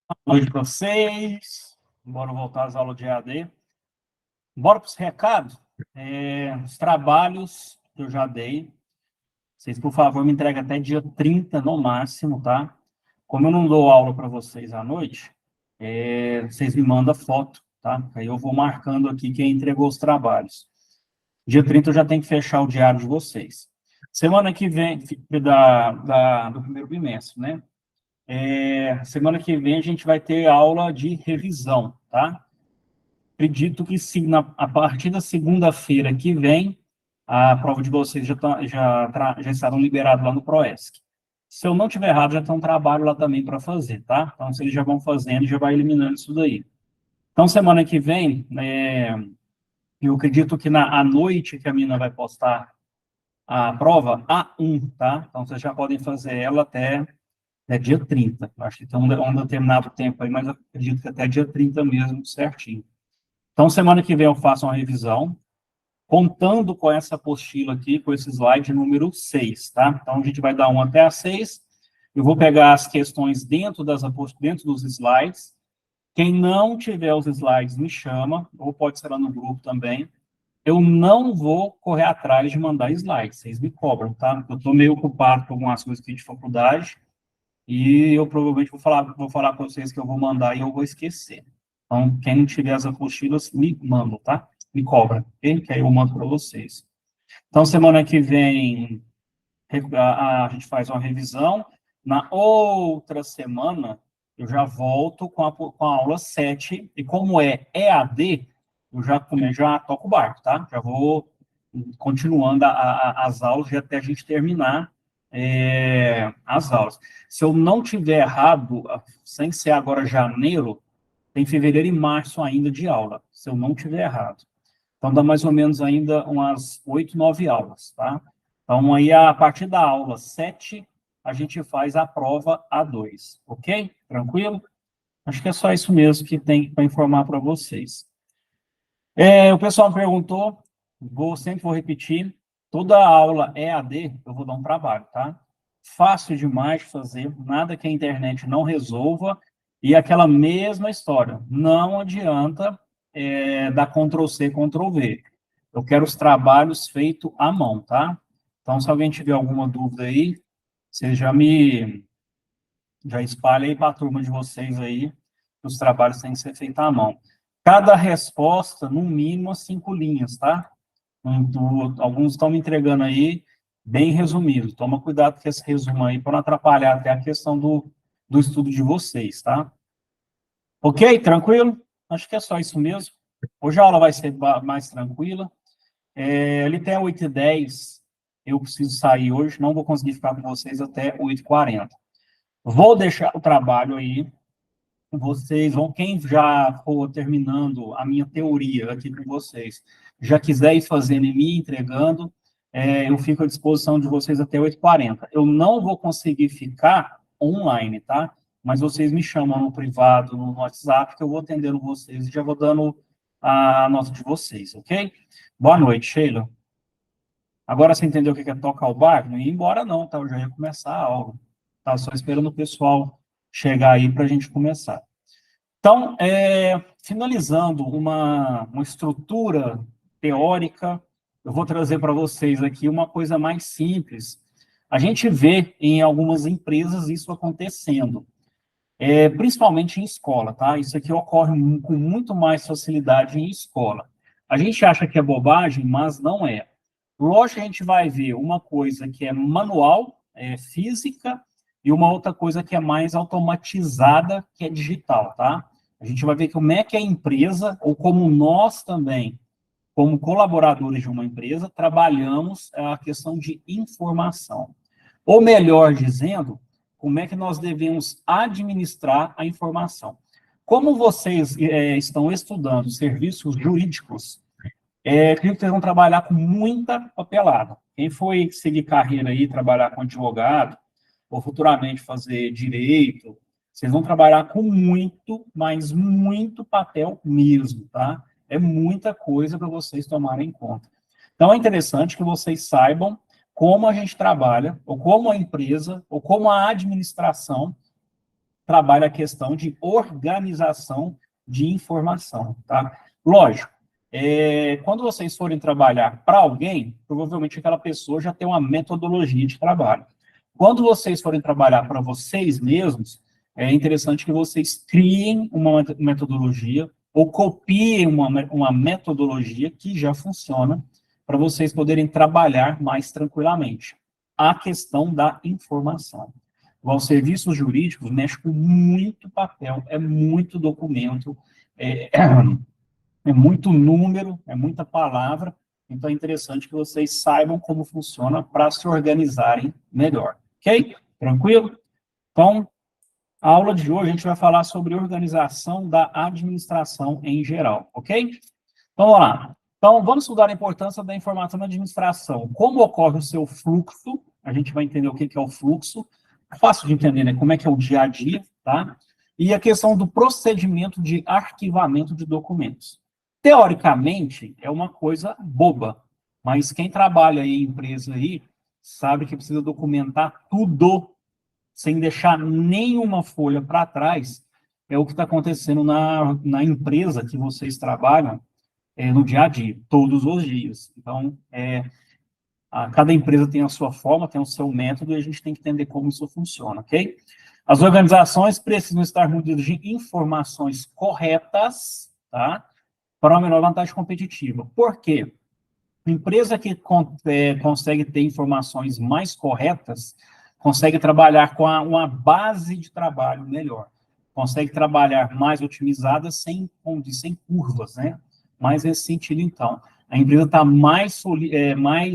Boa noite para vocês. Bora voltar às aulas de EAD. Bora para os recados? Os trabalhos que eu já dei. Vocês, por favor, me entregam até dia 30 no máximo, tá? Como eu não dou aula para vocês à noite, vocês me mandam foto, tá? Aí eu vou marcando aqui quem entregou os trabalhos. Dia 30 eu já tenho que fechar o diário de vocês. Semana que vem, do primeiro bimestre, né? Semana que vem a gente vai ter aula de revisão, tá? Acredito que sim, a partir da segunda-feira que vem, a prova de vocês já estarão liberados lá no Proesc. Se eu não tiver errado, já tem um trabalho lá também para fazer, tá? Então, se eles já vão fazendo, já vai eliminando isso daí. Então, semana que vem, eu acredito que à noite que a mina vai postar a prova, A1, tá? Então, vocês já podem fazer ela até dia 30. Acho que tem um determinado tempo aí, mas eu acredito que até dia 30 mesmo, certinho. Então, semana que vem eu faço uma revisão, contando com essa apostila aqui, com esse slide número 6, tá? Então, a gente vai dar 1 até a 6. Eu vou pegar as questões dentro dos slides. Quem não tiver os slides, me chama, ou pode ser lá no grupo também. Eu não vou correr atrás de mandar slides, vocês me cobram, tá? Eu estou meio ocupado com algumas coisas aqui de faculdade, e eu provavelmente vou falar para vocês que eu vou mandar e eu vou esquecer. Então, quem não tiver as apostilas, me manda, tá? Me cobra, ok? Que aí eu mando para vocês. Então, semana que vem, a gente faz uma revisão. Na outra semana, eu já volto com a aula 7. E como é EAD, eu já toco o barco, tá? Já vou continuando as aulas até a gente terminar as aulas. Se eu não tiver errado, sem ser agora janeiro, tem fevereiro e março ainda de aula, se eu não tiver errado. Então, dá mais ou menos ainda umas 8, 9 aulas, tá? Então, aí, a partir da aula 7, a gente faz a prova A2, ok? Tranquilo? Acho que é só isso mesmo que tem para informar para vocês. O pessoal me perguntou, sempre vou repetir, toda aula EAD, eu vou dar um trabalho, tá? Fácil demais de fazer, nada que a internet não resolva, e aquela mesma história, não adianta dar Ctrl+C, Ctrl+V. Eu quero os trabalhos feitos à mão, tá? Então, se alguém tiver alguma dúvida aí, você já espalha aí para a turma de vocês aí, que os trabalhos têm que ser feitos à mão. Cada resposta, no mínimo, 5 linhas, tá? Alguns estão me entregando aí bem resumido. Toma cuidado com esse resumo aí, para não atrapalhar até a questão do estudo de vocês, tá? Ok? Tranquilo? Acho que é só isso mesmo. Hoje a aula vai ser mais tranquila. Ele tem 8h10, eu preciso sair hoje, não vou conseguir ficar com vocês até 8h40. Vou deixar o trabalho aí, vocês vão, quem já for terminando a minha teoria aqui com vocês, já quiser ir fazendo e me entregando, eu fico à disposição de vocês até 8h40. Eu não vou conseguir ficar online, tá? Mas vocês me chamam no privado, no WhatsApp, que eu vou atendendo vocês e já vou dando a nota de vocês, ok? Boa noite, Sheila. Agora você entendeu o que é tocar o barco? Não ia embora não, tá? Eu já ia começar a aula. Tá só esperando o pessoal chegar aí para a gente começar. Então, finalizando uma estrutura teórica, eu vou trazer para vocês aqui uma coisa mais simples. A gente vê em algumas empresas isso acontecendo, principalmente em escola, tá? Isso aqui ocorre com muito mais facilidade em escola. A gente acha que é bobagem, mas não é. Lógico que a gente vai ver uma coisa que é manual, física, e uma outra coisa que é mais automatizada, que é digital, tá? A gente vai ver como é que a empresa, ou como nós também, como colaboradores de uma empresa, trabalhamos a questão de informação. Ou melhor dizendo, como é que nós devemos administrar a informação. Como vocês estão estudando serviços jurídicos, acredito que vocês vão trabalhar com muita papelada. Quem foi seguir carreira aí, trabalhar com advogado, ou futuramente fazer direito, vocês vão trabalhar com muito, mas muito papel mesmo, tá? É muita coisa para vocês tomarem em conta. Então, é interessante que vocês saibam como a gente trabalha, ou como a empresa, ou como a administração trabalha a questão de organização de informação, tá? Lógico, quando vocês forem trabalhar para alguém, provavelmente aquela pessoa já tem uma metodologia de trabalho. Quando vocês forem trabalhar para vocês mesmos, é interessante que vocês criem uma metodologia ou copiem uma metodologia que já funciona para vocês poderem trabalhar mais tranquilamente. A questão da informação. Os serviços jurídicos mexem com muito papel, é muito documento, é muito número, é muita palavra, então é interessante que vocês saibam como funciona para se organizarem melhor. Ok? Tranquilo? Então, a aula de hoje a gente vai falar sobre organização da administração em geral, ok? Então, vamos lá. Então, vamos estudar a importância da informação na administração. Como ocorre o seu fluxo, a gente vai entender o que é o fluxo, é fácil de entender, né? Como é que é o dia a dia, tá? E a questão do procedimento de arquivamento de documentos. Teoricamente, é uma coisa boba, mas quem trabalha em empresa aí sabe que precisa documentar tudo, sem deixar nenhuma folha para trás, é o que está acontecendo na empresa que vocês trabalham no dia a dia, todos os dias. Então, cada empresa tem a sua forma, tem o seu método, e a gente tem que entender como isso funciona, ok? As organizações precisam estar munidas de informações corretas, tá? Para uma melhor vantagem competitiva. Por quê? A empresa que consegue ter informações mais corretas, consegue trabalhar com uma base de trabalho melhor. Consegue trabalhar mais otimizada, sem curvas, né? Mais nesse sentido, então. A empresa está mais,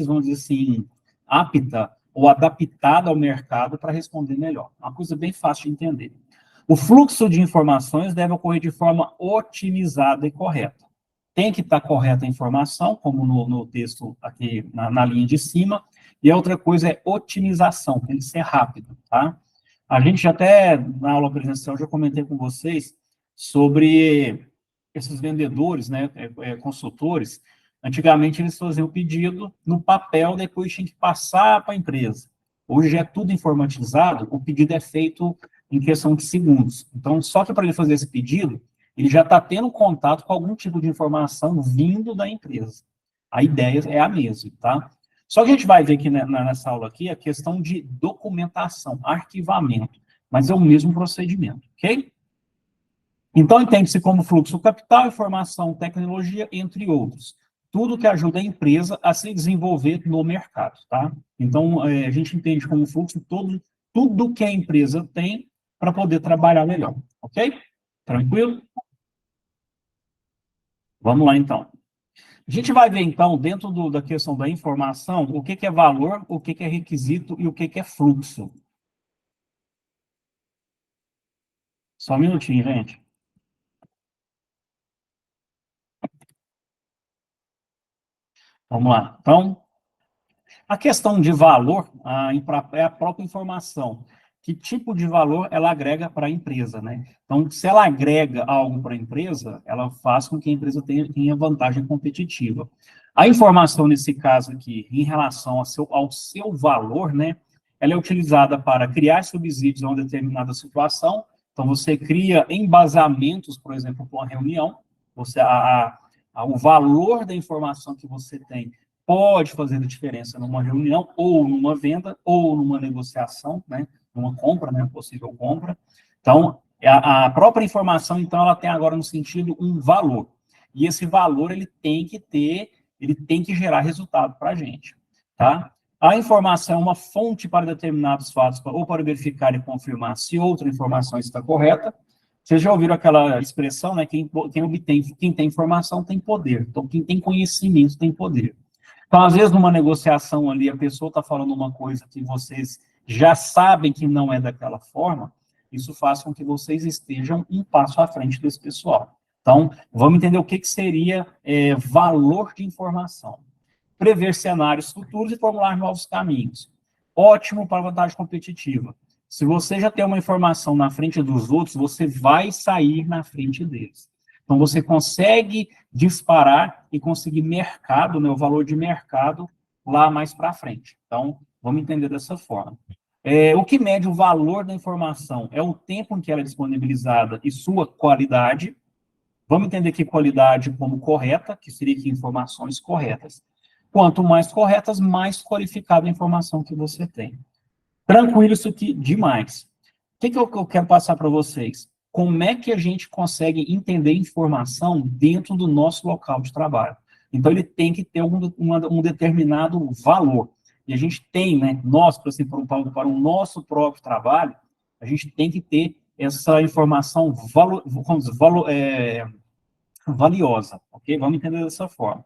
vamos dizer assim, apta ou adaptada ao mercado para responder melhor. Uma coisa bem fácil de entender. O fluxo de informações deve ocorrer de forma otimizada e correta. Tem que estar correta a informação, como no texto aqui na linha de cima, e a outra coisa é otimização, tem que ser rápido, tá? A gente até, na aula presencial, já comentei com vocês sobre esses vendedores, né, consultores. Antigamente, eles faziam o pedido no papel, depois tinha que passar para a empresa. Hoje é tudo informatizado, o pedido é feito em questão de segundos. Então, só que para ele fazer esse pedido, ele já está tendo contato com algum tipo de informação vindo da empresa. A ideia é a mesma, tá? Só que a gente vai ver aqui nessa aula aqui a questão de documentação, arquivamento, mas é o mesmo procedimento, ok? Então, entende-se como fluxo capital, informação, tecnologia, entre outros. Tudo que ajuda a empresa a se desenvolver no mercado, tá? Então, a gente entende como fluxo tudo que a empresa tem para poder trabalhar melhor, ok? Tranquilo? Vamos lá, então. A gente vai ver, então, dentro da questão da informação, o que é valor, o que é requisito e o que é fluxo. Só um minutinho, gente. Vamos lá. Então, a questão de valor é a própria informação. Que tipo de valor ela agrega para a empresa, né? Então, se ela agrega algo para a empresa, ela faz com que a empresa tenha vantagem competitiva. A informação, nesse caso aqui, em relação ao seu valor, né? Ela é utilizada para criar subsídios a uma determinada situação. Então, você cria embasamentos, por exemplo, para uma reunião. O valor da informação que você tem pode fazer a diferença numa reunião, ou numa venda, ou numa negociação, né? Numa compra, né? Possível compra. Então, a própria informação, então, ela tem agora no sentido um valor. E esse valor, ele tem que gerar resultado para a gente, tá? A informação é uma fonte para determinados fatos, ou para verificar e confirmar se outra informação está correta. Vocês já ouviram aquela expressão, né? Quem tem informação tem poder. Então, quem tem conhecimento tem poder. Então, às vezes, numa negociação ali, a pessoa está falando uma coisa que vocês já sabem que não é daquela forma, isso faz com que vocês estejam um passo à frente desse pessoal. Então, vamos entender o que seria valor de informação. Prever cenários futuros e formular novos caminhos. Ótimo para vantagem competitiva. Se você já tem uma informação na frente dos outros, você vai sair na frente deles. Então, você consegue disparar e conseguir mercado, né, o valor de mercado lá mais para frente. Então, vamos entender dessa forma. O que mede o valor da informação é o tempo em que ela é disponibilizada e sua qualidade. Vamos entender que qualidade como correta, que seria que informações corretas. Quanto mais corretas, mais qualificada a informação que você tem. Tranquilo isso aqui demais. O que eu quero passar para vocês? Como é que a gente consegue entender informação dentro do nosso local de trabalho? Então, ele tem que ter um determinado valor. E a gente tem, né, nós, por exemplo, para o nosso próprio trabalho, a gente tem que ter essa informação valiosa, ok? Vamos entender dessa forma.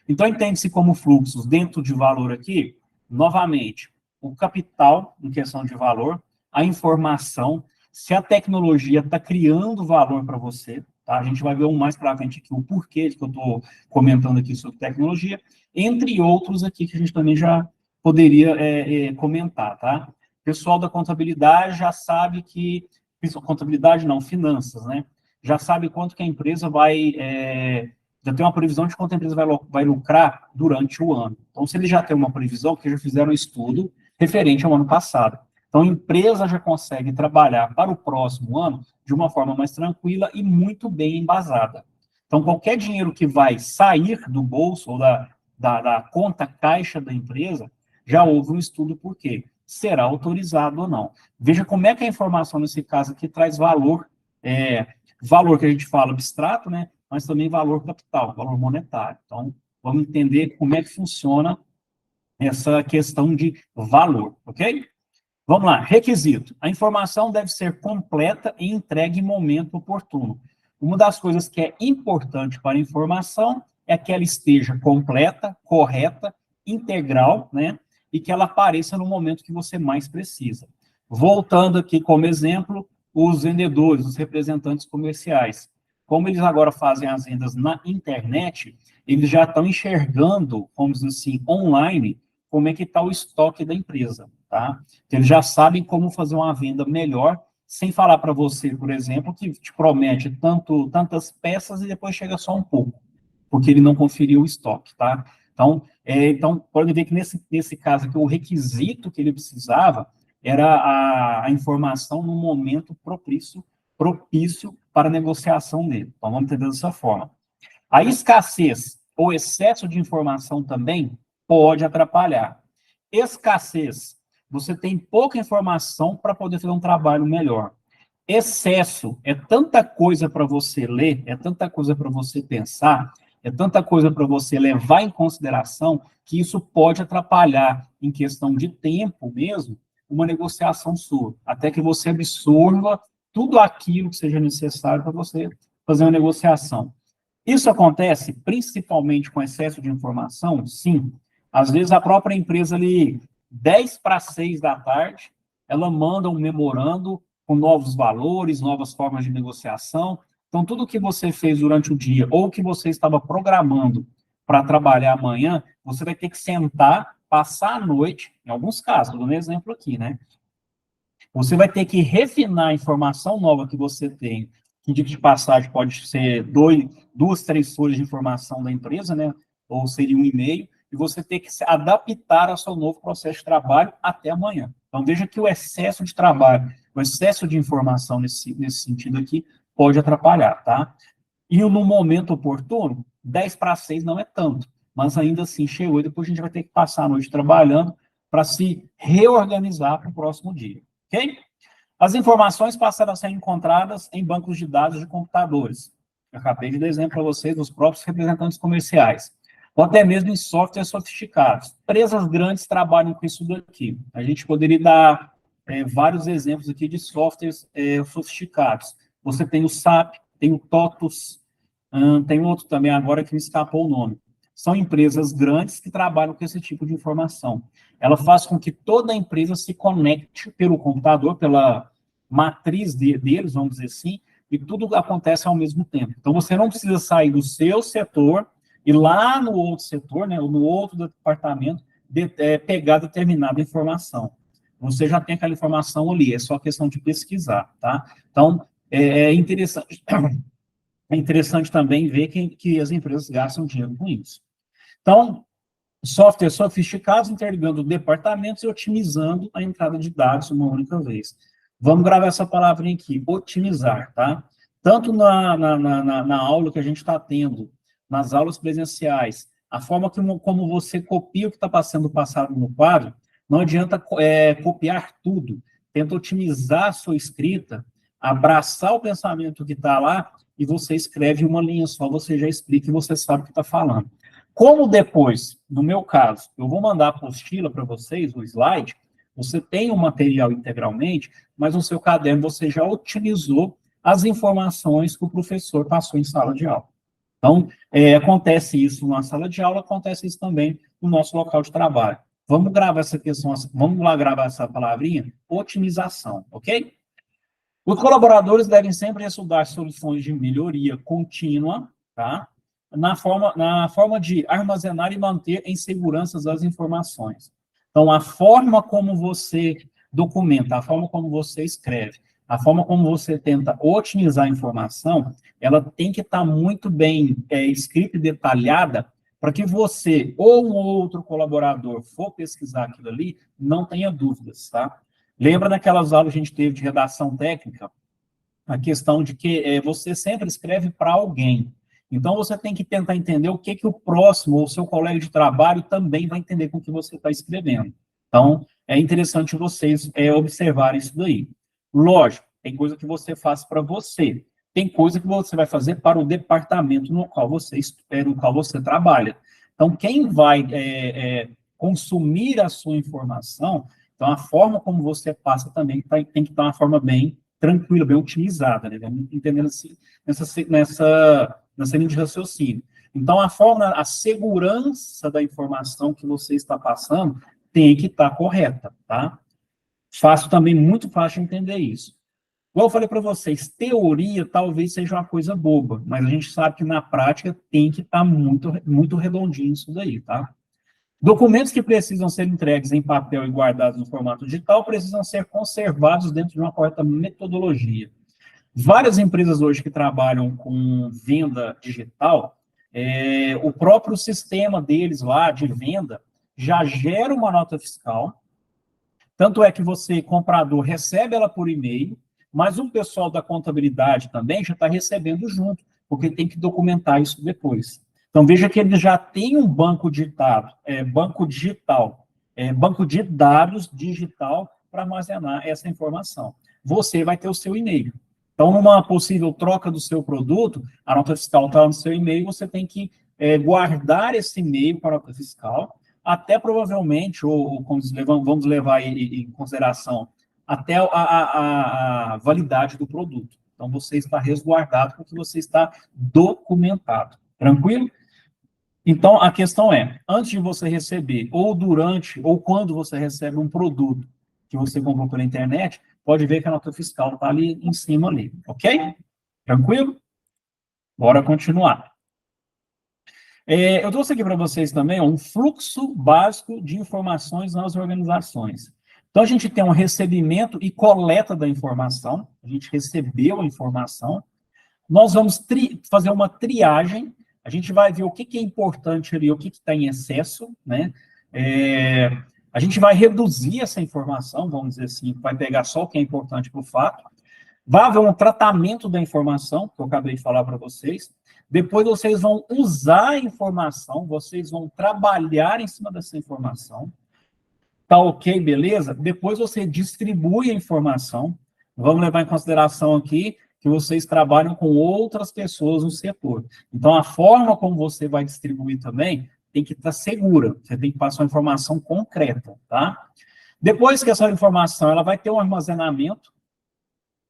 Então, entende-se como fluxos dentro de valor aqui, novamente, o capital em questão de valor, a informação, se a tecnologia está criando valor para você, tá? A gente vai ver mais para frente aqui o porquê que eu estou comentando aqui sobre tecnologia, entre outros aqui que a gente também já poderia comentar, tá? O pessoal da contabilidade já sabe que, contabilidade não, finanças, né? Já sabe quanto que a empresa já tem uma previsão de quanto a empresa vai lucrar durante o ano. Então, se ele já tem uma previsão, porque já fizeram um estudo referente ao ano passado. Então, a empresa já consegue trabalhar para o próximo ano de uma forma mais tranquila e muito bem embasada. Então, qualquer dinheiro que vai sair do bolso ou da conta caixa da empresa, já houve um estudo por quê? Será autorizado ou não. Veja como é que a informação, nesse caso aqui, traz valor, valor que a gente fala abstrato, né? Mas também valor capital, valor monetário. Então, vamos entender como é que funciona essa questão de valor, ok? Vamos lá, requisito. A informação deve ser completa e entregue em momento oportuno. Uma das coisas que é importante para a informação é que ela esteja completa, correta, integral, né? E que ela apareça no momento que você mais precisa. Voltando aqui como exemplo, os vendedores, os representantes comerciais. Como eles agora fazem as vendas na internet, eles já estão enxergando, vamos dizer assim, online, como é que está o estoque da empresa, tá? Então, eles já sabem como fazer uma venda melhor, sem falar para você, por exemplo, que te promete tantas peças e depois chega só um pouco, porque ele não conferiu o estoque, tá? Então pode ver que nesse caso aqui, o requisito que ele precisava era a informação no momento propício para a negociação dele. Então, vamos entender dessa forma. A escassez ou excesso de informação também pode atrapalhar. Escassez, você tem pouca informação para poder fazer um trabalho melhor. Excesso, é tanta coisa para você ler, é tanta coisa para você pensar, é tanta coisa para você levar em consideração, que isso pode atrapalhar, em questão de tempo mesmo, uma negociação sua, até que você absorva tudo aquilo que seja necessário para você fazer uma negociação. Isso acontece principalmente com excesso de informação? Sim. Às vezes a própria empresa ali, 10 para 6 da tarde, ela manda um memorando com novos valores, novas formas de negociação. Então, tudo que você fez durante o dia, ou que você estava programando para trabalhar amanhã, você vai ter que sentar, passar a noite, em alguns casos, dando um exemplo aqui, né? Você vai ter que refinar a informação nova que você tem, que de passagem pode ser duas, três folhas de informação da empresa, né? Ou seria um e-mail, e você tem que se adaptar ao seu novo processo de trabalho até amanhã. Então, veja que o excesso de trabalho, o excesso de informação nesse sentido aqui, pode atrapalhar, tá? E no momento oportuno, 10 para 6 não é tanto, mas ainda assim chegou e depois a gente vai ter que passar a noite trabalhando para se reorganizar para o próximo dia, ok? As informações passaram a ser encontradas em bancos de dados de computadores. Eu acabei de dar exemplo para vocês dos próprios representantes comerciais, ou até mesmo em softwares sofisticados. Empresas grandes trabalham com isso daqui. A gente poderia dar vários exemplos aqui de softwares sofisticados. Você tem o SAP, tem o TOTUS, tem outro também agora que me escapou o nome. São empresas grandes que trabalham com esse tipo de informação. Ela faz com que toda a empresa se conecte pelo computador, pela matriz deles, vamos dizer assim, e tudo acontece ao mesmo tempo. Então, você não precisa sair do seu setor e lá no outro setor, né, ou no outro departamento, pegar determinada informação. Você já tem aquela informação ali, é só questão de pesquisar, tá? Então, é interessante também ver que as empresas gastam dinheiro com isso. Então, Softwares sofisticados interligando departamentos e otimizando a entrada de dados uma única vez. Vamos gravar essa palavrinha aqui, otimizar, tá? Tanto na aula que a gente está tendo, nas aulas presenciais, a forma como você copia o que está sendo passado no quadro, não adianta copiar tudo. Tenta otimizar a sua escrita, abraçar o pensamento que está lá, e você escreve uma linha só, você já explica e você sabe o que está falando. Como depois, no meu caso, eu vou mandar a apostila para vocês, o slide, você tem o material integralmente, mas no seu caderno você já otimizou as informações que o professor passou em sala de aula. Então, acontece isso na sala de aula, acontece isso também no nosso local de trabalho. Vamos gravar essa questão, vamos lá gravar essa palavrinha, otimização, ok? Os colaboradores devem sempre estudar soluções de melhoria contínua, tá? Na forma de armazenar e manter em segurança as informações. Então, a forma como você documenta, a forma como você escreve, a forma como você tenta otimizar a informação, ela tem que estar muito bem escrita e detalhada para que você ou um outro colaborador for pesquisar aquilo ali, não tenha dúvidas, tá? Lembra daquelas aulas que a gente teve de redação técnica? A questão de que você sempre escreve para alguém. Então, você tem que tentar entender o que o próximo, ou seu colega de trabalho, também vai entender com o que você está escrevendo. Então, é interessante vocês observarem isso daí. Lógico, tem coisa que você faz para você. Tem coisa que você vai fazer para o departamento no qual você trabalha. Então, quem vai consumir a sua informação, então, a forma como você passa também tem que estar uma forma bem tranquila, bem otimizada, né? Vamos entendendo assim, nessa linha de raciocínio. Então, a segurança da informação que você está passando tem que estar correta, tá? Fácil também, muito fácil de entender isso. Igual eu falei para vocês, teoria talvez seja uma coisa boba, mas a gente sabe que na prática tem que estar muito, muito redondinho isso daí, tá? Documentos que precisam ser entregues em papel e guardados no formato digital precisam ser conservados dentro de uma correta metodologia. Várias empresas hoje que trabalham com venda digital, o próprio sistema deles lá de venda já gera uma nota fiscal, tanto é que você, comprador, recebe ela por e-mail, mas o pessoal da contabilidade também já está recebendo junto, porque tem que documentar isso depois. Então, veja que ele já tem um banco digital, banco de dados digital para armazenar essa informação. Você vai ter o seu e-mail. Então, numa possível troca do seu produto, a nota fiscal está no seu e-mail, você tem que guardar esse e-mail para a nota fiscal, até provavelmente, ou vamos levar em consideração, até a validade do produto. Então, você está resguardado porque você está documentado. Tranquilo? Então, a questão é, antes de você receber, ou durante, ou quando você recebe um produto que você comprou pela internet, pode ver que a nota fiscal está ali em cima, ali, ok? Tranquilo? Bora continuar. Eu trouxe aqui para vocês também um fluxo básico de informações nas organizações. Então, a gente tem um recebimento e coleta da informação, a gente recebeu a informação, nós vamos fazer uma triagem, a gente vai ver o que é importante ali, o que está em excesso, né? A gente vai reduzir essa informação, vamos dizer assim, vai pegar só o que é importante para o fato, vai haver um tratamento da informação, que eu acabei de falar para vocês, depois vocês vão usar a informação, vocês vão trabalhar em cima dessa informação, tá ok, beleza? Depois você distribui a informação, vamos levar em consideração aqui que vocês trabalham com outras pessoas no setor. Então, a forma como você vai distribuir também tem que estar segura, você tem que passar uma informação concreta, tá? Depois que essa informação ela vai ter um armazenamento,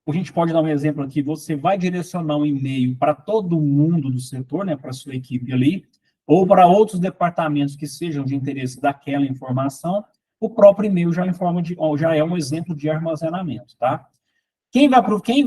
a gente pode dar um exemplo aqui, você vai direcionar um e-mail para todo mundo do setor, né, para a sua equipe ali, ou para outros departamentos que sejam de interesse daquela informação, o próprio e-mail já é um exemplo de armazenamento, tá? Quem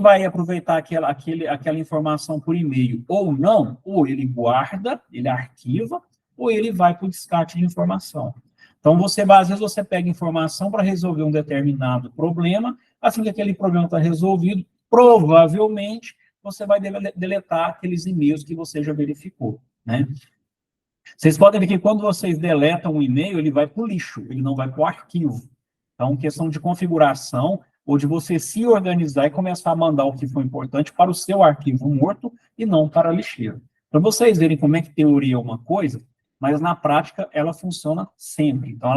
vai aproveitar aquela informação por e-mail ou não, ou ele guarda, ele arquiva, ou ele vai para o descarte de informação. Então, às vezes você pega informação para resolver um determinado problema, assim que aquele problema está resolvido, provavelmente você vai deletar aqueles e-mails que você já verificou, né? Vocês podem ver que quando vocês deletam um e-mail, ele vai para o lixo, ele não vai para o arquivo. Então, questão de configuração ou de você se organizar e começar a mandar o que for importante para o seu arquivo morto e não para a lixeira. Para vocês verem como é que teoria é uma coisa, mas na prática ela funciona sempre. Então,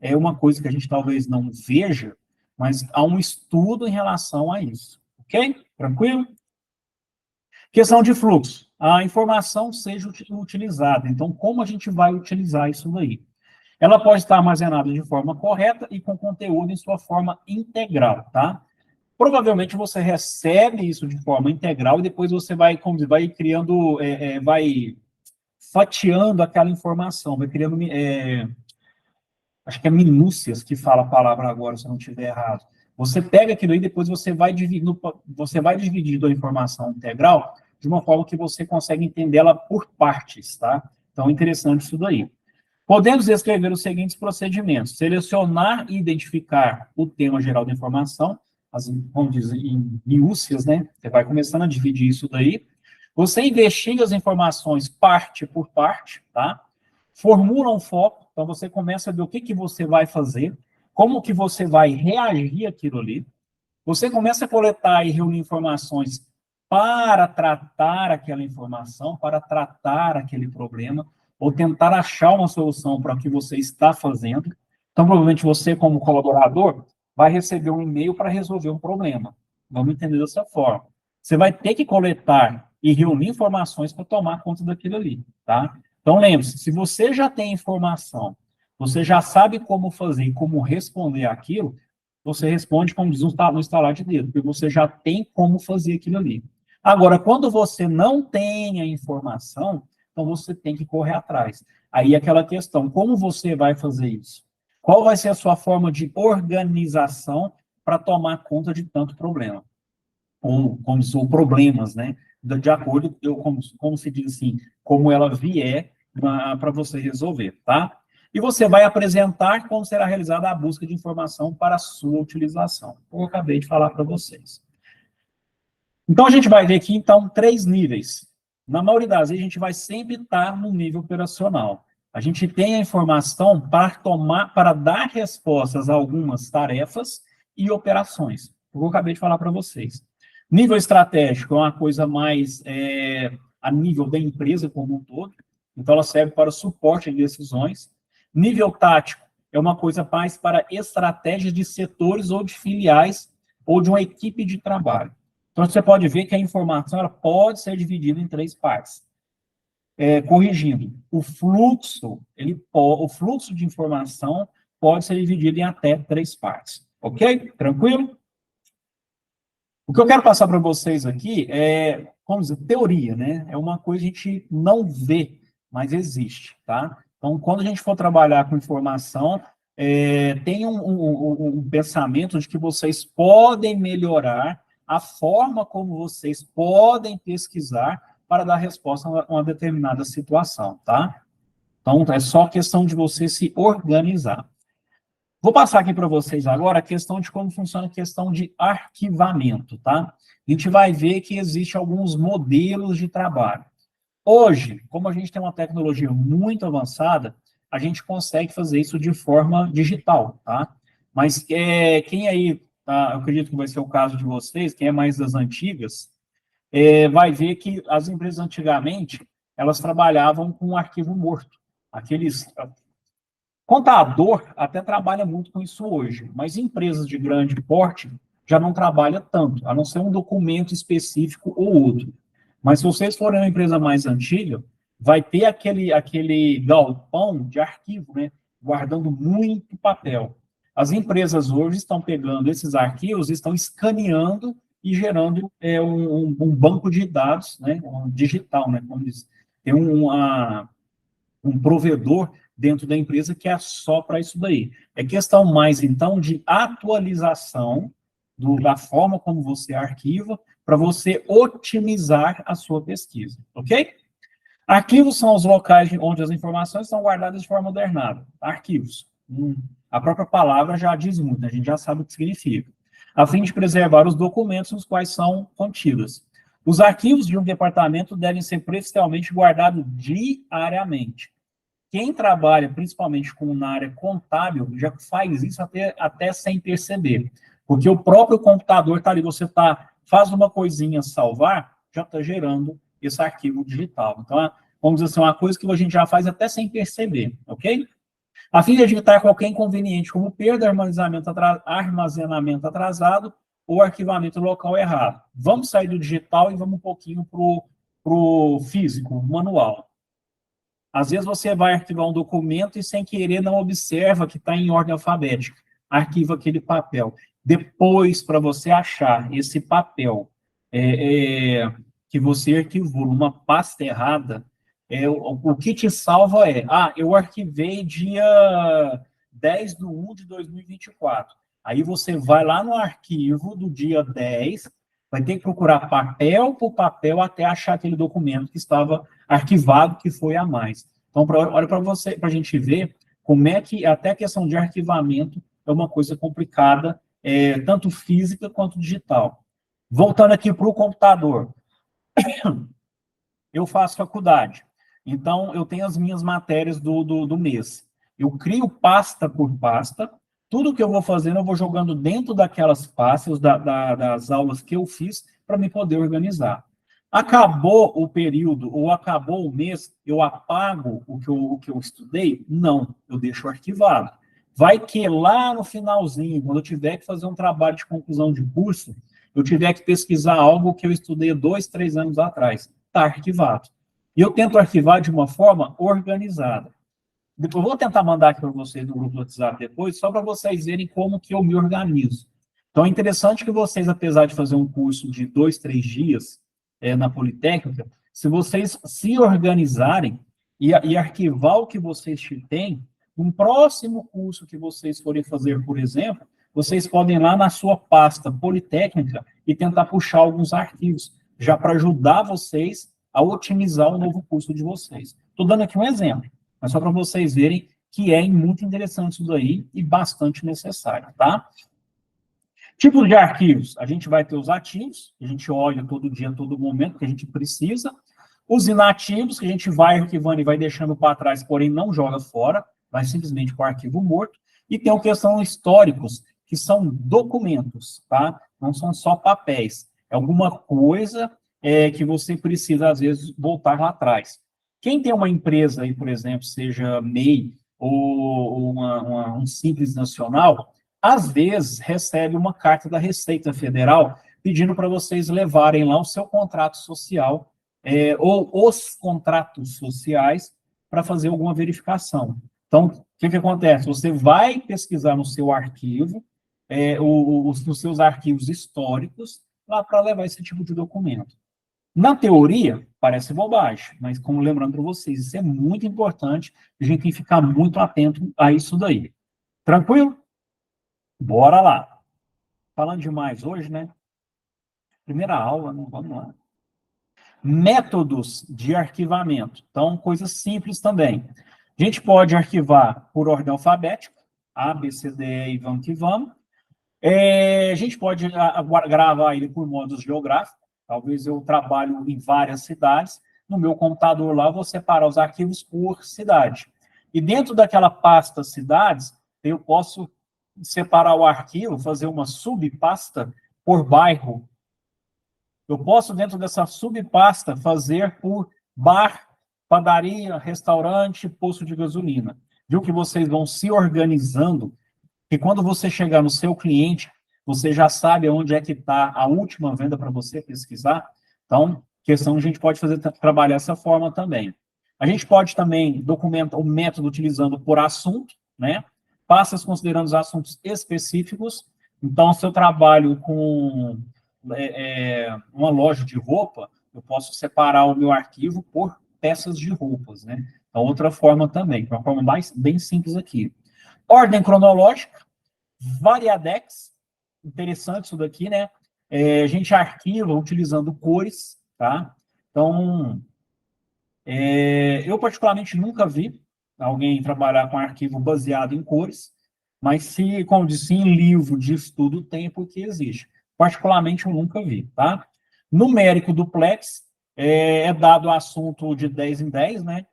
é uma coisa que a gente talvez não veja, mas há um estudo em relação a isso. Ok? Tranquilo? Questão de fluxo. A informação seja utilizada. Então, como a gente vai utilizar isso daí? Ela pode estar armazenada de forma correta e com conteúdo em sua forma integral, tá? Provavelmente você recebe isso de forma integral e depois você vai criando, vai fatiando aquela informação, vai criando, acho que é minúcias que fala a palavra agora, se eu não estiver errado. Você pega aquilo aí, depois você vai dividindo a informação integral de uma forma que você consegue entendê-la por partes, tá? Então, é interessante isso daí. Podemos descrever os seguintes procedimentos: selecionar e identificar o tema geral da informação, vamos dizer, em minúcias, né? Você vai começando a dividir isso daí. Você investiga as informações parte por parte, tá? Formula um foco, então você começa a ver o que você vai fazer, como que você vai reagir àquilo ali. Você começa a coletar e reunir informações para tratar aquela informação, para tratar aquele problema, ou tentar achar uma solução para o que você está fazendo. Então, provavelmente você, como colaborador, vai receber um e-mail para resolver um problema. Vamos entender dessa forma. Você vai ter que coletar e reunir informações para tomar conta daquilo ali, tá? Então, lembre-se, se você já tem informação, você já sabe como fazer e como responder aquilo, você responde, como diz no estalar de dedo, porque você já tem como fazer aquilo ali. Agora, quando você não tem a informação, então você tem que correr atrás. Aí aquela questão, como você vai fazer isso? Qual vai ser a sua forma de organização para tomar conta de tanto problema? Como são problemas, né? De acordo, como se diz assim, como ela vier para você resolver, tá? E você vai apresentar como será realizada a busca de informação para a sua utilização. Como eu acabei de falar para vocês. Então, a gente vai ver aqui, então, 3 níveis. Na maioria das vezes, a gente vai sempre estar no nível operacional. A gente tem a informação para dar respostas a algumas tarefas e operações. Eu acabei de falar para vocês. Nível estratégico é uma coisa mais a nível da empresa como um todo. Então, ela serve para suporte de decisões. Nível tático é uma coisa mais para estratégias de setores ou de filiais ou de uma equipe de trabalho. Então, você pode ver que a informação ela pode ser dividida em 3 partes. Corrigindo, o fluxo de informação pode ser dividido em até 3 partes. Ok? Tranquilo? O que eu quero passar para vocês aqui vamos dizer, teoria, né? É uma coisa que a gente não vê, mas existe, tá? Então, quando a gente for trabalhar com informação, tem um pensamento de que vocês podem melhorar a forma como vocês podem pesquisar para dar resposta a uma determinada situação, tá? Então, é só questão de você se organizar. Vou passar aqui para vocês agora a questão de como funciona a questão de arquivamento, tá? A gente vai ver que existe alguns modelos de trabalho. Hoje, como a gente tem uma tecnologia muito avançada, a gente consegue fazer isso de forma digital, tá? Mas quem aí, tá, eu acredito que vai ser o caso de vocês, quem é mais das antigas, vai ver que as empresas antigamente, elas trabalhavam com um arquivo morto. Contador até trabalha muito com isso hoje, mas empresas de grande porte já não trabalha tanto, a não ser um documento específico ou outro. Mas se vocês forem uma empresa mais antiga, vai ter aquele galpão de arquivo, né, guardando muito papel. As empresas hoje estão pegando esses arquivos, estão escaneando e gerando um banco de dados, né, digital, né, como diz. Tem um provedor dentro da empresa que é só para isso daí. É questão mais, então, de atualização da forma como você arquiva para você otimizar a sua pesquisa, ok? Arquivos são os locais onde as informações são guardadas de forma ordenada. Arquivos. A própria palavra já diz muito, a gente já sabe o que significa. A fim de preservar os documentos nos quais são contidas. Os arquivos de um departamento devem ser preferencialmente guardados diariamente. Quem trabalha, principalmente na área contábil, já faz isso até sem perceber. Porque o próprio computador está ali, faz uma coisinha, salvar, já está gerando esse arquivo digital. Então, vamos dizer assim, uma coisa que a gente já faz até sem perceber, ok? A fim de evitar qualquer inconveniente, como perda, armazenamento atrasado ou arquivamento local errado. Vamos sair do digital e vamos um pouquinho para o físico, manual. Às vezes você vai arquivar um documento e, sem querer, não observa que está em ordem alfabética. Arquiva aquele papel. Depois, para você achar esse papel que você arquivou numa pasta errada, o que te salva eu arquivei dia 10/1/2024. Aí você vai lá no arquivo do dia 10, vai ter que procurar papel por papel até achar aquele documento que estava arquivado, que foi a mais. Então, olha para a gente ver como é que até a questão de arquivamento é uma coisa complicada, tanto física quanto digital. Voltando aqui para o computador. Eu faço faculdade, então eu tenho as minhas matérias do mês. Eu crio pasta por pasta, tudo que eu vou fazendo eu vou jogando dentro daquelas pastas das aulas que eu fiz para me poder organizar. Acabou o período ou acabou o mês, eu apago o que eu estudei? Não, eu deixo arquivado. Vai que lá no finalzinho, quando eu tiver que fazer um trabalho de conclusão de curso, eu tiver que pesquisar algo que eu estudei 2, 3 anos atrás. Está arquivado. E eu tento arquivar de uma forma organizada. Eu vou tentar mandar aqui para vocês no grupo do WhatsApp depois, só para vocês verem como que eu me organizo. Então, é interessante que vocês, apesar de fazer um curso de 2, 3 dias na Politécnica, se vocês se organizarem e arquivar o que vocês têm, no próximo curso que vocês forem fazer, por exemplo, vocês podem ir lá na sua pasta Politécnica e tentar puxar alguns arquivos, já para ajudar vocês a otimizar o novo curso de vocês. Estou dando aqui um exemplo, mas só para vocês verem que é muito interessante isso daí e bastante necessário, tá? Tipos de arquivos. A gente vai ter os ativos, que a gente olha todo dia, todo momento, que a gente precisa. Os inativos, que a gente vai arquivando e vai deixando para trás, porém não joga fora, vai simplesmente para o arquivo morto. E tem o que são históricos, que são documentos, tá? Não são só papéis. É alguma coisa que você precisa, às vezes, voltar lá atrás. Quem tem uma empresa aí, por exemplo, seja MEI ou um Simples Nacional, às vezes recebe uma carta da Receita Federal pedindo para vocês levarem lá o seu contrato social ou os contratos sociais para fazer alguma verificação. Então, o que acontece? Você vai pesquisar no seu arquivo, nos seus arquivos históricos, lá para levar esse tipo de documento. Na teoria, parece bobagem, mas como lembrando para vocês, isso é muito importante, a gente tem que ficar muito atento a isso daí. Tranquilo? Bora lá. Falando demais hoje, né? Primeira aula, né? Vamos lá. Métodos de arquivamento. Então, coisas simples também. A gente pode arquivar por ordem alfabética, A, B, C, D, E e vamos que vamos. A gente pode gravar ele por modos geográficos. Talvez eu trabalho em várias cidades. No meu computador lá, eu vou separar os arquivos por cidade. E dentro daquela pasta cidades, eu posso separar o arquivo, fazer uma subpasta por bairro. Eu posso, dentro dessa subpasta, fazer por bar, padaria, restaurante, posto de gasolina. Viu que vocês vão se organizando, e quando você chegar no seu cliente, você já sabe onde é que está a última venda para você pesquisar. Então, questão a gente pode trabalhar dessa forma também. A gente pode também documentar o método utilizando por assunto, né? Pastas considerando os assuntos específicos. Então, se eu trabalho com uma loja de roupa, eu posso separar o meu arquivo por peças de roupas, né? Então, outra forma também, uma forma bem simples aqui. Ordem cronológica, variadex, interessante isso daqui, né? A gente arquiva utilizando cores, tá? Então, eu particularmente nunca vi alguém trabalhar com arquivo baseado em cores, mas se, como disse, em livro de estudo tem porque existe. Particularmente eu nunca vi, tá? Numérico duplex é dado assunto de 10 em 10, né?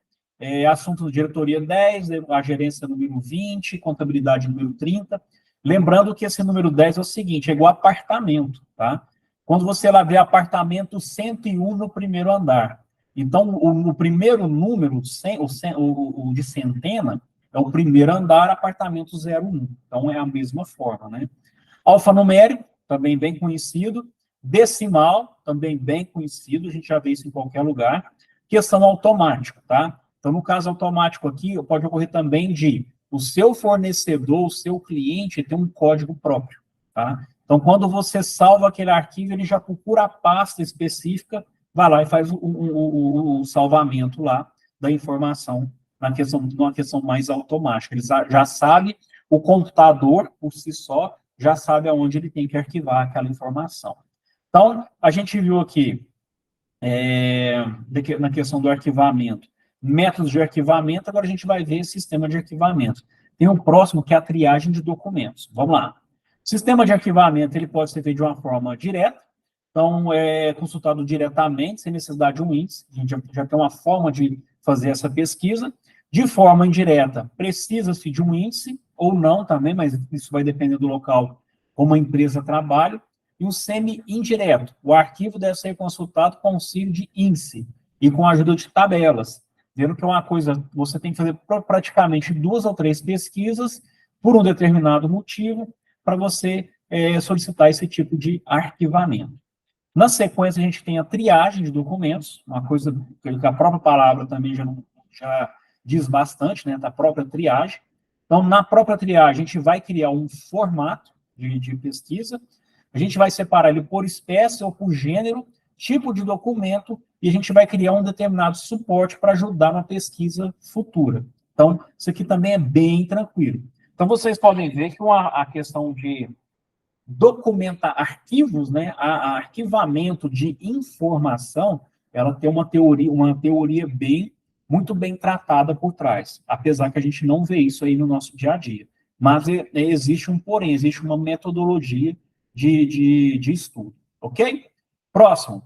Assunto de diretoria 10, a gerência número 20, contabilidade número 30. Lembrando que esse número 10 é o seguinte, é igual apartamento, tá? Quando você lá vê apartamento 101 no primeiro andar. Então, o primeiro número, o de centena, é o primeiro andar, apartamento 01. Então, é a mesma forma, né? Alfanumérico, também bem conhecido. Decimal, também bem conhecido, a gente já vê isso em qualquer lugar. Questão automática, tá? Então, no caso automático aqui, pode ocorrer também de o seu fornecedor, o seu cliente, ter um código próprio, tá? Então, quando você salva aquele arquivo, ele já procura a pasta específica, vai lá e faz o salvamento lá da informação numa questão mais automática. Ele já sabe, o computador, por si só, já sabe aonde ele tem que arquivar aquela informação. Então, a gente viu aqui, na questão do arquivamento, métodos de arquivamento, agora a gente vai ver sistema de arquivamento. Tem um próximo, que é a triagem de documentos. Vamos lá. Sistema de arquivamento, ele pode ser feito de uma forma direta, então, é consultado diretamente, sem necessidade de um índice, a gente já tem uma forma de fazer essa pesquisa. De forma indireta, precisa-se de um índice, ou não também, mas isso vai depender do local como a empresa trabalha. E um semi-indireto, o arquivo deve ser consultado com auxílio de índice e com a ajuda de tabelas. Vendo que é uma coisa, você tem que fazer praticamente 2 ou 3 pesquisas por um determinado motivo para você solicitar esse tipo de arquivamento. Na sequência, a gente tem a triagem de documentos, uma coisa que a própria palavra também já diz bastante, né, da própria triagem. Então, na própria triagem, a gente vai criar um formato de pesquisa, a gente vai separar ele por espécie ou por gênero, tipo de documento, e a gente vai criar um determinado suporte para ajudar na pesquisa futura. Então, isso aqui também é bem tranquilo. Então, vocês podem ver que a questão de documentar arquivos, né, arquivamento de informação, ela tem uma teoria muito bem tratada por trás, apesar que a gente não vê isso aí no nosso dia a dia. Mas existe um porém, existe uma metodologia de estudo, ok? Próximo.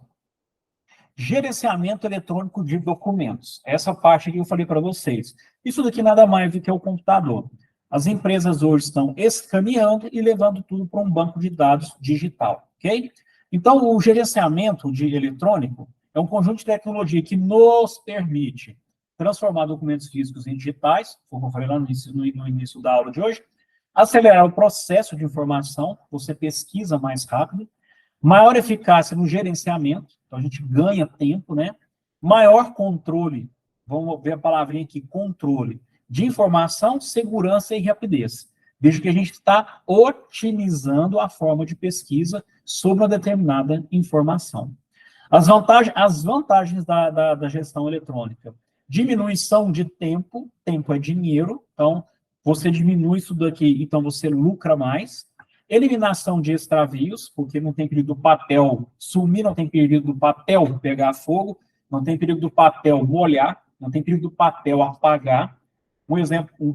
Gerenciamento eletrônico de documentos. Essa parte que eu falei para vocês. Isso daqui nada mais do que o computador. As empresas hoje estão escaneando e levando tudo para um banco de dados digital, ok? Então, o gerenciamento eletrônico é um conjunto de tecnologia que nos permite transformar documentos físicos em digitais, como eu falei lá no início da aula de hoje, acelerar o processo de informação, você pesquisa mais rápido, maior eficácia no gerenciamento, então a gente ganha tempo, né? Maior controle, vamos ver a palavrinha aqui, controle, de informação, segurança e rapidez. Veja que a gente está otimizando a forma de pesquisa sobre uma determinada informação. As vantagens da gestão eletrônica. Diminuição de tempo é dinheiro, então você diminui isso daqui, então você lucra mais. Eliminação de extravios, porque não tem perigo do papel sumir, não tem perigo do papel pegar fogo, não tem perigo do papel molhar, não tem perigo do papel apagar.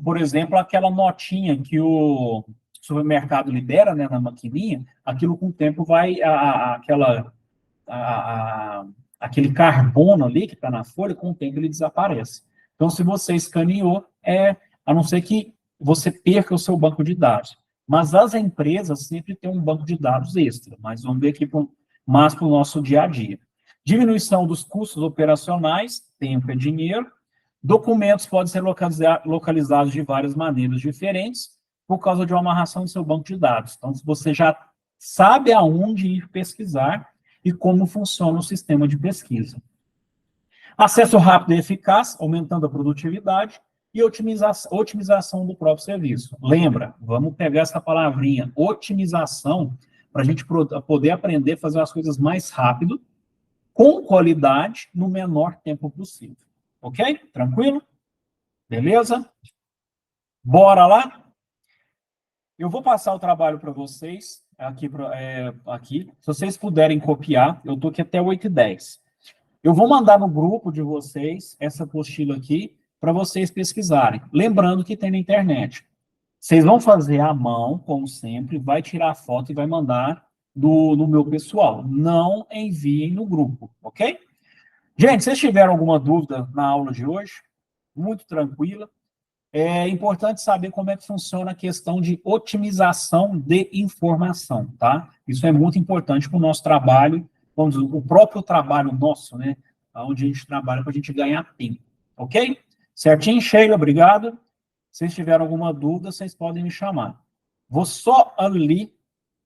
Por exemplo, aquela notinha que o supermercado libera, né, na maquininha, aquilo com o tempo vai, aquele carbono ali que está na folha, com o tempo ele desaparece. Então, se você escaneou, a não ser que você perca o seu banco de dados. Mas as empresas sempre têm um banco de dados extra, mas vamos ver aqui mais para o nosso dia a dia. Diminuição dos custos operacionais, tempo é dinheiro. Documentos podem ser localizados de várias maneiras diferentes por causa de uma amarração do seu banco de dados. Então, você já sabe aonde ir pesquisar e como funciona o sistema de pesquisa. Acesso rápido e eficaz, aumentando a produtividade, e otimização do próprio serviço. Lembra, vamos pegar essa palavrinha, otimização, para a gente poder aprender a fazer as coisas mais rápido, com qualidade, no menor tempo possível. Ok? Tranquilo? Beleza? Bora lá? Eu vou passar o trabalho para vocês, aqui. Se vocês puderem copiar, eu estou aqui até 8h10. Eu vou mandar no grupo de vocês essa apostila aqui, para vocês pesquisarem. Lembrando que tem na internet. Vocês vão fazer à mão, como sempre, vai tirar a foto e vai mandar no meu pessoal. Não enviem no grupo, ok? Gente, se vocês tiveram alguma dúvida na aula de hoje, muito tranquila. É importante saber como é que funciona a questão de otimização de informação, tá? Isso é muito importante para o nosso trabalho, vamos dizer, o próprio trabalho nosso, né? Onde a gente trabalha para a gente ganhar tempo, ok? Certinho, Sheila, obrigado. Se vocês tiverem alguma dúvida, vocês podem me chamar. Vou só ali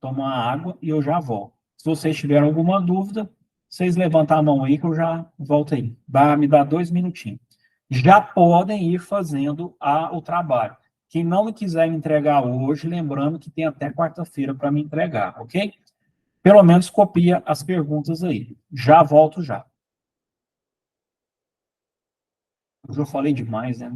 tomar água e eu já volto. Se vocês tiverem alguma dúvida, vocês levantam a mão aí que eu já volto aí. Me dá 2 minutinhos. Já podem ir fazendo o trabalho. Quem não me quiser me entregar hoje, lembrando que tem até quarta-feira para me entregar, ok? Pelo menos copia as perguntas aí. Já volto já. Eu já falei demais, né?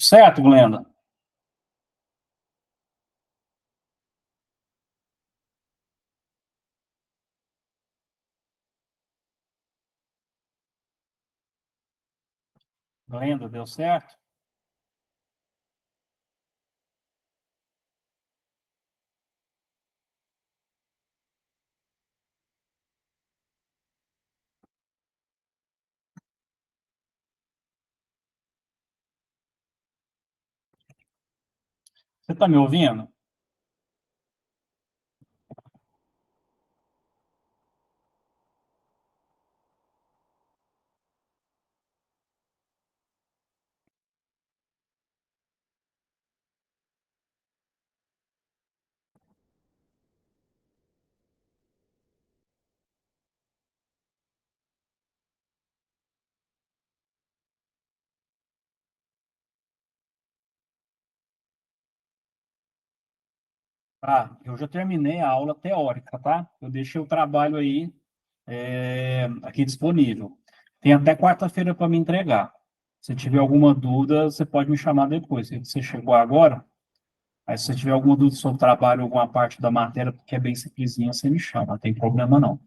Certo, Glenda? Glenda, deu certo? Você está me ouvindo? Ah, eu já terminei a aula teórica, tá? Eu deixei o trabalho aí, aqui disponível. Tem até quarta-feira para me entregar. Se tiver alguma dúvida, você pode me chamar depois. Se você chegou agora, aí se você tiver alguma dúvida sobre o trabalho, alguma parte da matéria que é bem simplesinha, você me chama, não tem problema não.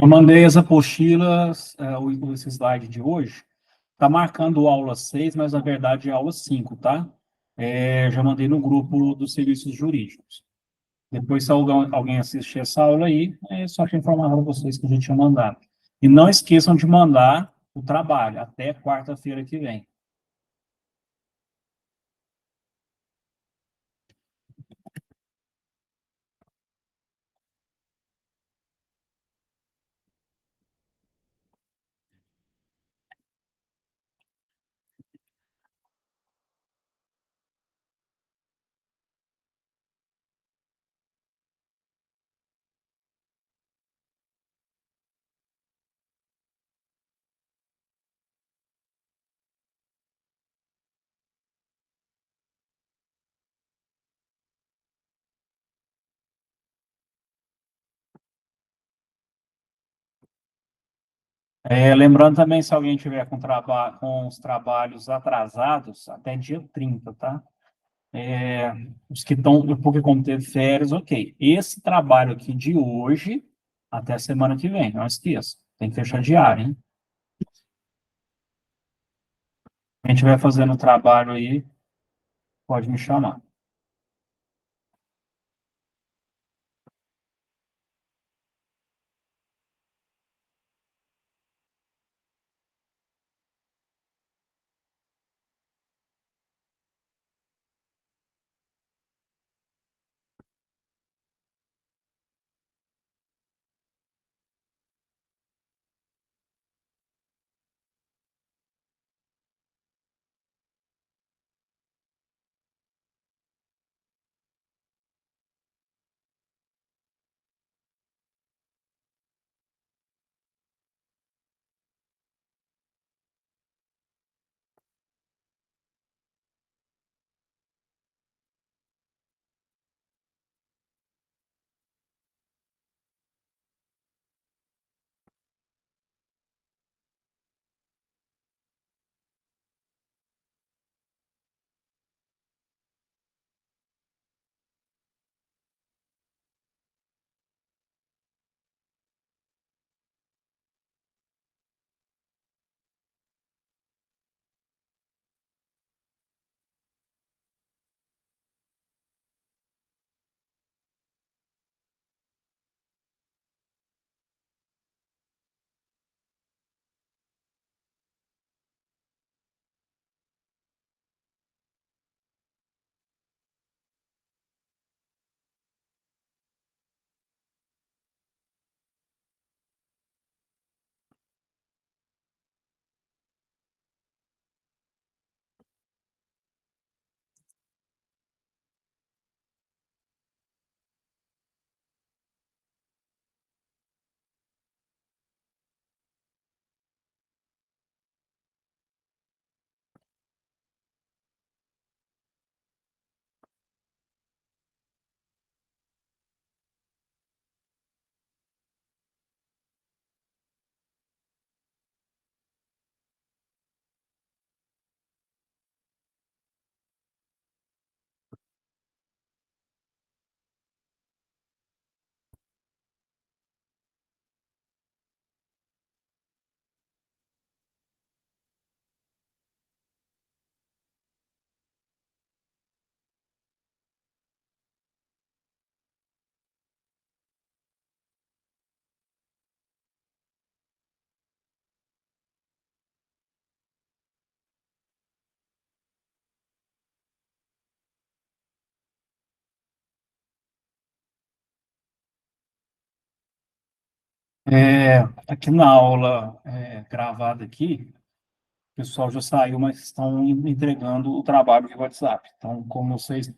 Eu mandei as apostilas, esse slide de hoje. Está marcando aula 6, mas na verdade é aula 5, tá? Já mandei no grupo dos serviços jurídicos. Depois, se alguém assistir essa aula aí, é só que informar para vocês que a gente tinha mandado. E não esqueçam de mandar o trabalho até quarta-feira que vem. Lembrando também, se alguém tiver com os trabalhos atrasados, até dia 30, tá? Os que estão, porque como teve férias, ok. Esse trabalho aqui de hoje, até a semana que vem, não esqueça. Tem que fechar diário, hein? Quem estiver fazendo o trabalho aí, pode me chamar. Aqui na aula gravada aqui, o pessoal já saiu, mas estão entregando o trabalho de WhatsApp. Então, como vocês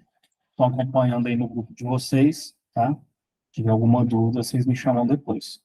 estão acompanhando aí no grupo de vocês, tá? Se tiver alguma dúvida, vocês me chamam depois.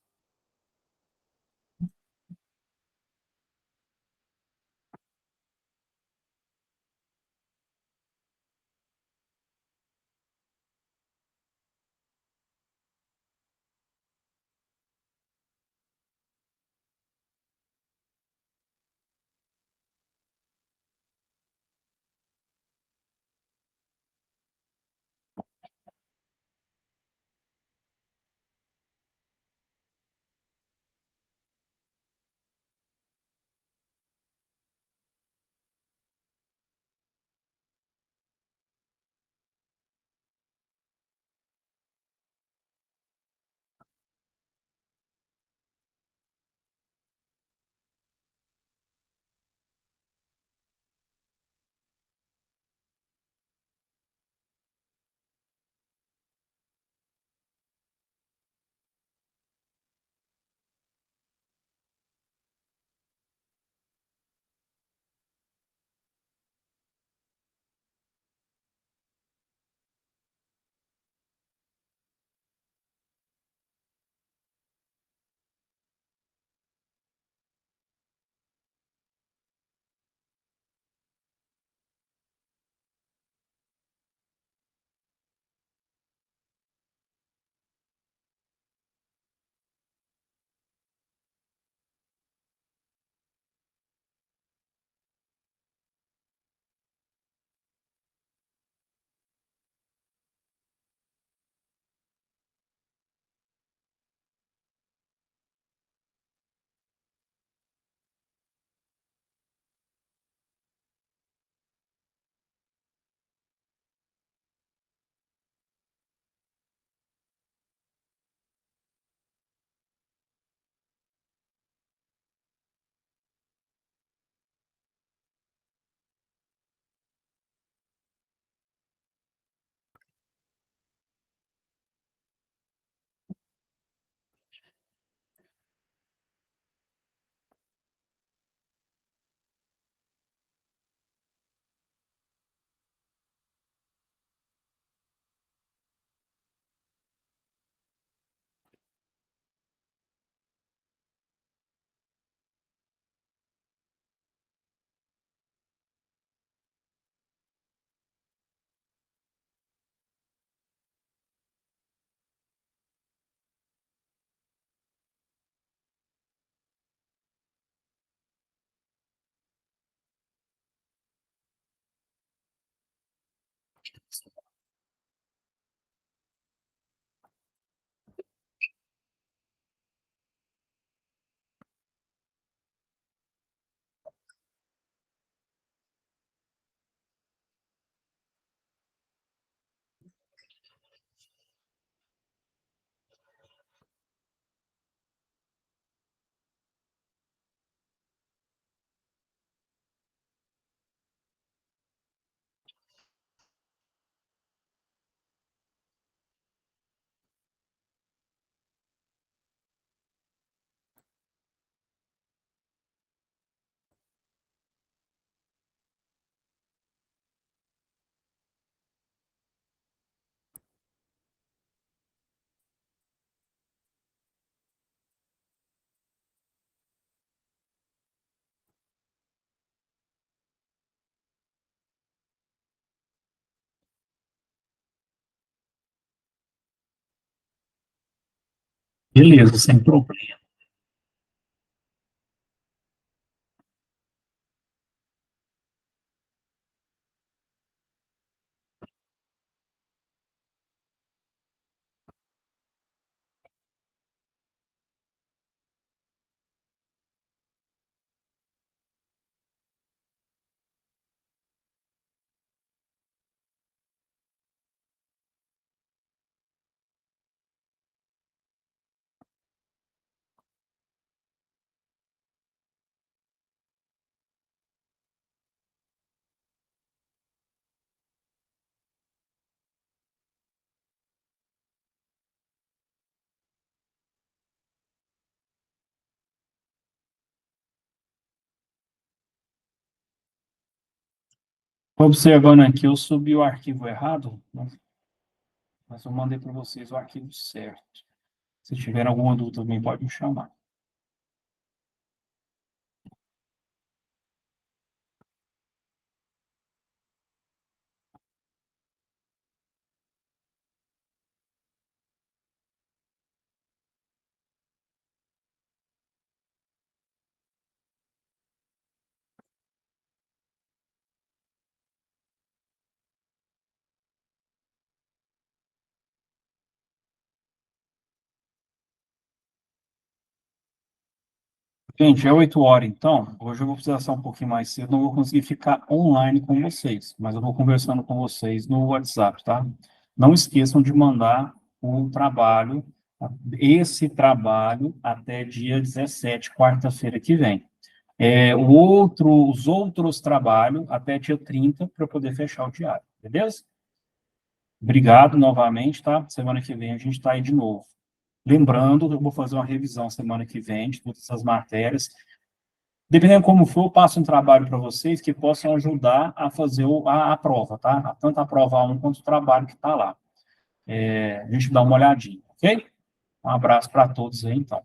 Beleza, sem problema. Observando aqui, eu subi o arquivo errado, né? Mas eu mandei para vocês o arquivo certo. Se tiver alguma dúvida, também pode me chamar. Gente, é 8 horas, então. Hoje eu vou precisar sair um pouquinho mais cedo, não vou conseguir ficar online com vocês, mas eu vou conversando com vocês no WhatsApp, tá? Não esqueçam de mandar o trabalho, esse trabalho, até dia 17, quarta-feira que vem. Os outros trabalhos até dia 30 para poder fechar o diário, beleza? Obrigado novamente, tá? Semana que vem a gente está aí de novo. Lembrando, eu vou fazer uma revisão semana que vem de todas essas matérias. Dependendo como for, eu passo um trabalho para vocês que possam ajudar a fazer a prova, tá? Tanto a prova 1 quanto o trabalho que está lá. A gente dá uma olhadinha, ok? Um abraço para todos aí, então.